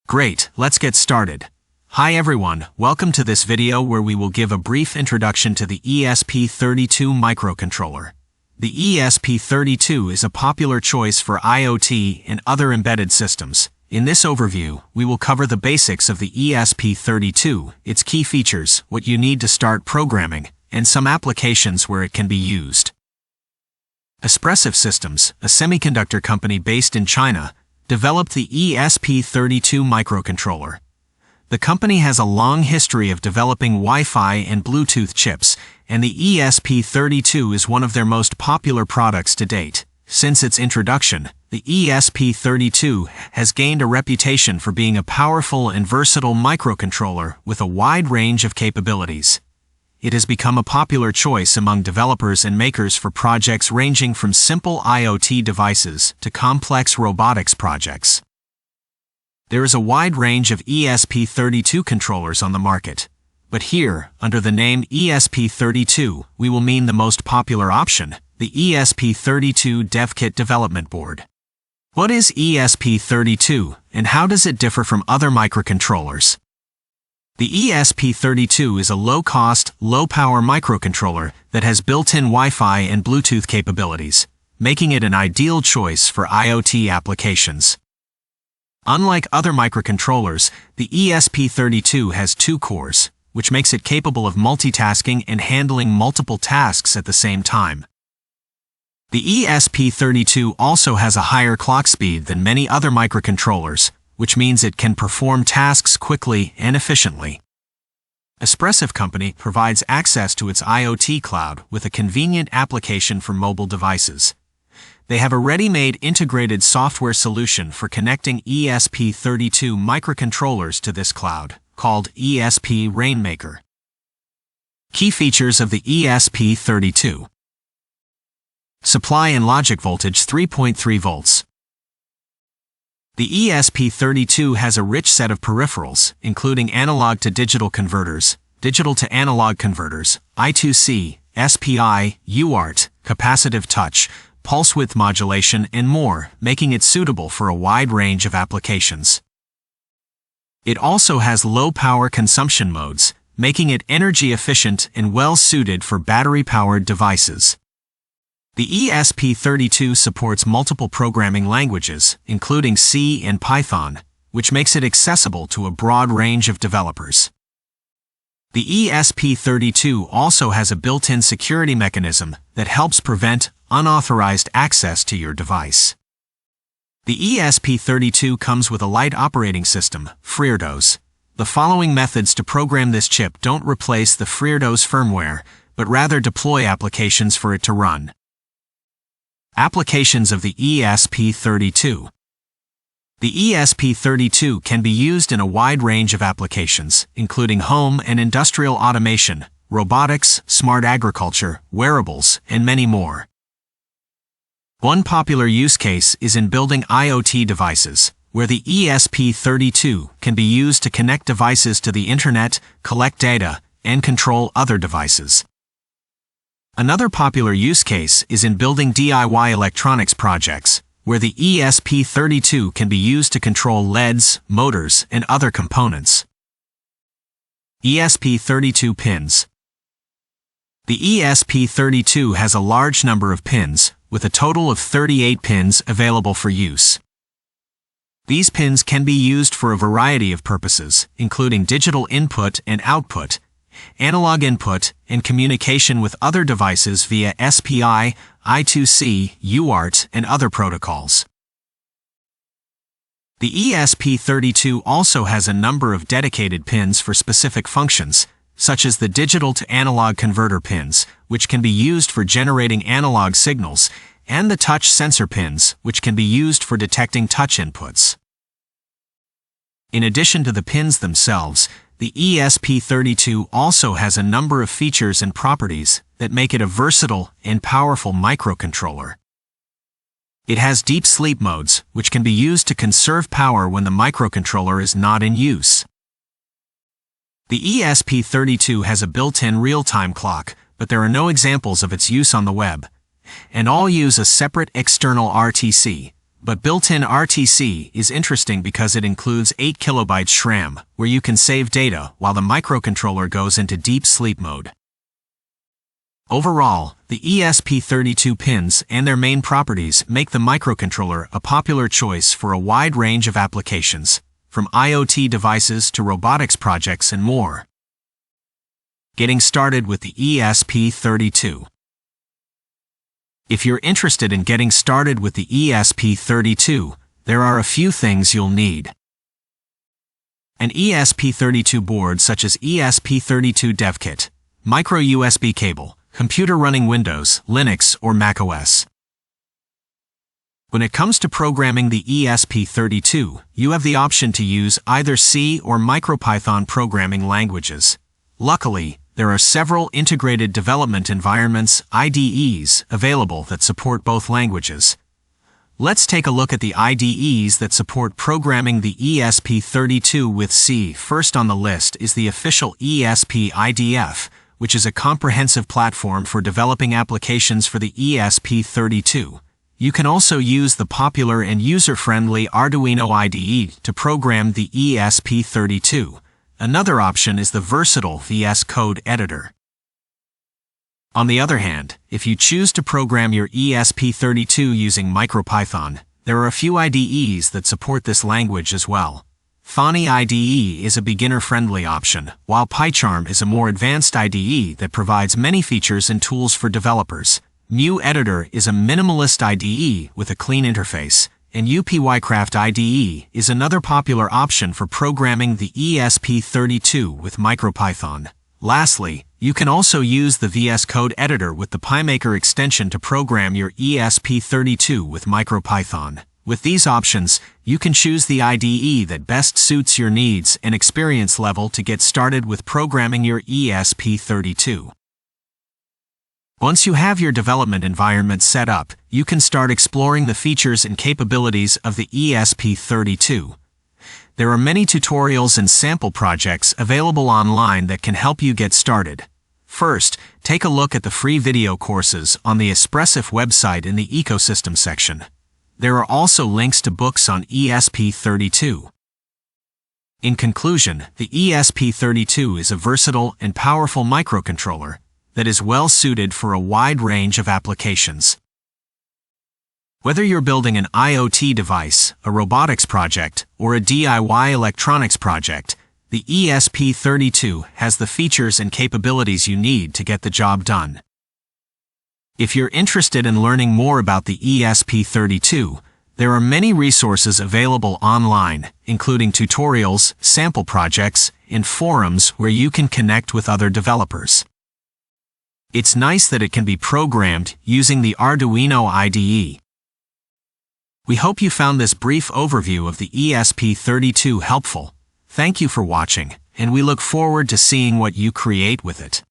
Great, let's get started. Hi everyone, welcome to this video where we will give a brief introduction to the ESP32 microcontroller. The ESP32 is a popular choice for IoT and other embedded systems. In this overview, we will cover the basics of the ESP32, its key features, what you need to start programming, and some applications where it can be used. Espressif Systems, a semiconductor company based in China, developed the ESP32 microcontroller. The company has a long history of developing Wi-Fi and Bluetooth chips, and the ESP32 is one of their most popular products to date. Since its introduction, the ESP32 has gained a reputation for being a powerful and versatile microcontroller with a wide range of capabilities. It has become a popular choice among developers and makers for projects ranging from simple IoT devices to complex robotics projects. There is a wide range of ESP32 controllers on the market, but here, under the name ESP32, we will mean the most popular option, the ESP32 DevKit Development Board. What is ESP32, and how does it differ from other microcontrollers? The ESP32 is a low-cost, low-power microcontroller that has built-in Wi-Fi and Bluetooth capabilities, making it an ideal choice for IoT applications. Unlike other microcontrollers, the ESP32 has two cores, which makes it capable of multitasking and handling multiple tasks at the same time. The ESP32 also has a higher clock speed than many other microcontrollers, which means it can perform tasks quickly and efficiently. Espressif Company provides access to its IoT cloud with a convenient application for mobile devices. They have a ready-made integrated software solution for connecting ESP32 microcontrollers to this cloud, called ESP Rainmaker. Key features of the ESP32. Supply and logic voltage 3.3 volts. The ESP32 has a rich set of peripherals, including analog to digital converters, digital to analog converters, I2C, SPI, UART, capacitive touch, pulse width modulation, and more, making it suitable for a wide range of applications. It also has low power consumption modes, making it energy efficient and well suited for battery-powered devices. The ESP32 supports multiple programming languages, including C and Python, which makes it accessible to a broad range of developers. The ESP32 also has a built-in security mechanism that helps prevent unauthorized access to your device. The ESP32 comes with a light operating system, FreeRTOS. The following methods to program this chip don't replace the FreeRTOS firmware, but rather deploy applications for it to run. Applications of the ESP32. The ESP32 can be used in a wide range of applications, including home and industrial automation, robotics, smart agriculture, wearables, and many more. One popular use case is in building IoT devices, where the ESP32 can be used to connect devices to the internet, collect data, and control other devices. Another popular use case is in building DIY electronics projects, where the ESP32 can be used to control LEDs, motors, and other components. ESP32 pins. The ESP32 has a large number of pins, with a total of 38 pins available for use. These pins can be used for a variety of purposes, including digital input and output, analog input, and communication with other devices via SPI, I2C, UART, and other protocols. The ESP32 also has a number of dedicated pins for specific functions, such as the digital to analog converter pins, which can be used for generating analog signals, and the touch sensor pins, which can be used for detecting touch inputs. In addition to the pins themselves, the ESP32 also has a number of features and properties that make it a versatile and powerful microcontroller. It has deep sleep modes, which can be used to conserve power when the microcontroller is not in use. The ESP32 has a built-in real-time clock, but there are no examples of its use on the web, and all use a separate external RTC, But built-in RTC is interesting because it includes 8 kilobytes RAM, where you can save data while the microcontroller goes into deep sleep mode. Overall, the ESP32 pins and their main properties make the microcontroller a popular choice for a wide range of applications, from IoT devices to robotics projects and more. Getting started with the ESP32. If you're interested in getting started with the ESP32, there are a few things you'll need. An ESP32 board such as ESP32 DevKit, micro USB cable, computer running Windows, Linux, or macOS. When it comes to programming the ESP32, you have the option to use either C or MicroPython programming languages. Luckily, there are several integrated development environments, IDEs, available that support both languages. Let's take a look at the IDEs that support programming the ESP32 with C. First on the list is the official ESP IDF, which is a comprehensive platform for developing applications for the ESP32. You can also use the popular and user-friendly Arduino IDE to program the ESP32. Another option is the versatile VS Code editor. On the other hand, if you choose to program your ESP32 using MicroPython, there are a few IDEs that support this language as well. Thonny IDE is a beginner-friendly option, while PyCharm is a more advanced IDE that provides many features and tools for developers. Mu Editor is a minimalist IDE with a clean interface, and UPyCraft IDE is another popular option for programming the ESP32 with MicroPython. Lastly, you can also use the VS Code editor with the PyMaker extension to program your ESP32 with MicroPython. With these options, you can choose the IDE that best suits your needs and experience level to get started with programming your ESP32. Once you have your development environment set up, you can start exploring the features and capabilities of the ESP32. There are many tutorials and sample projects available online that can help you get started. First, take a look at the free video courses on the Espressif website in the Ecosystem section. There are also links to books on ESP32. In conclusion, the ESP32 is a versatile and powerful microcontroller that is well suited for a wide range of applications. Whether you're building an IoT device, a robotics project, or a DIY electronics project, the ESP32 has the features and capabilities you need to get the job done. If you're interested in learning more about the ESP32, there are many resources available online, including tutorials, sample projects, and forums where you can connect with other developers. It's nice that it can be programmed using the Arduino IDE. We hope you found this brief overview of the ESP32 helpful. Thank you for watching, and we look forward to seeing what you create with it.